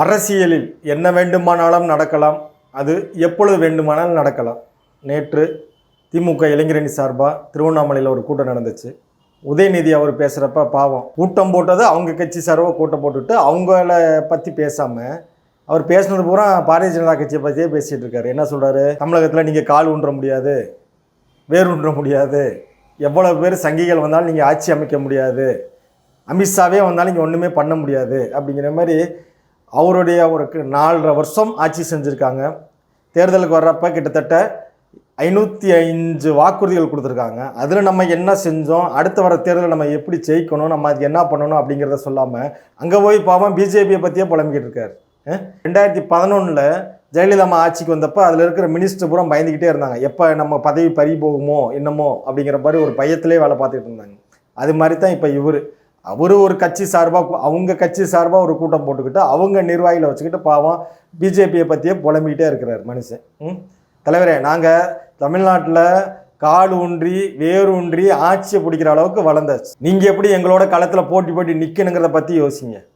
அரசியலில் என்ன வேண்டுமானாலும் நடக்கலாம், அது எப்பொழுது வேண்டுமானாலும் நடக்கலாம். நேற்று திமுக இளைஞரணி சார்பாக திருவண்ணாமலையில் ஒரு கூட்டம் நடந்துச்சு. உதயநிதி அவர் பேசுகிறப்ப பாவம், கூட்டம் போட்டது அவங்க கட்சி சார்பாக கூட்டம் போட்டுட்டு அவங்கள பற்றி பேசாமல் அவர் பேசுனது பூரா பாரதிய ஜனதா கட்சியை பற்றியே பேசிகிட்டு இருக்காரு. என்ன சொல்கிறாரு? தமிழகத்தில் நீங்கள் கால் ஊன்ற முடியாது, வேர் ஊன்ற முடியாது, எவ்வளோ பேர் சங்கிகள் வந்தாலும் நீங்கள் ஆட்சி அமைக்க முடியாது, அமித்ஷாவே வந்தாலும் இங்கே ஒன்றுமே பண்ண முடியாது அப்படிங்கிற மாதிரி அவருடைய ஒரு 4.5 வருஷம் ஆட்சி செஞ்சுருக்காங்க. தேர்தலுக்கு வர்றப்ப கிட்டத்தட்ட 505 வாக்குறுதிகள் கொடுத்துருக்காங்க. அதில் நம்ம என்ன செஞ்சோம், அடுத்து வர தேர்தலில் நம்ம எப்படி ஜெயிக்கணும், நம்ம அதுக்கு என்ன பண்ணணும் அப்படிங்கிறத சொல்லாமல் அங்கே போய் பாவம் பிஜேபியை பற்றியே புலம்பிக்கிட்டு இருக்கார். 2011 ஜெயலலிதா அம்மா ஆட்சிக்கு வந்தப்போ அதில் இருக்கிற மினிஸ்டர் பூரா பயந்துக்கிட்டே இருந்தாங்க, எப்போ நம்ம பதவி பறி போகுமோ என்னமோ அப்படிங்கிற மாதிரி ஒரு பயத்திலே வேலை பார்த்துக்கிட்டு இருந்தாங்க. அது மாதிரி தான் இப்போ அவர் ஒரு கட்சி சார்பாக, அவங்க கட்சி சார்பாக ஒரு கூட்டம் போட்டுக்கிட்டு அவங்க நிர்வாகிகளை வச்சுக்கிட்டு பாவம் பிஜேபியை பற்றியே புலம்பிக்கிட்டே இருக்கிறார் மனுஷன். தலைவரே, நாங்கள் தமிழ்நாட்டில் கால் ஊன்றி வேர் ஊன்றி ஆட்சியை பிடிக்கிற அளவுக்கு வளர்ந்தாச்சு. நீங்கள் எப்படி எங்களோட களத்தில் போட்டி நிற்கணுங்கிறத பற்றி யோசிங்க.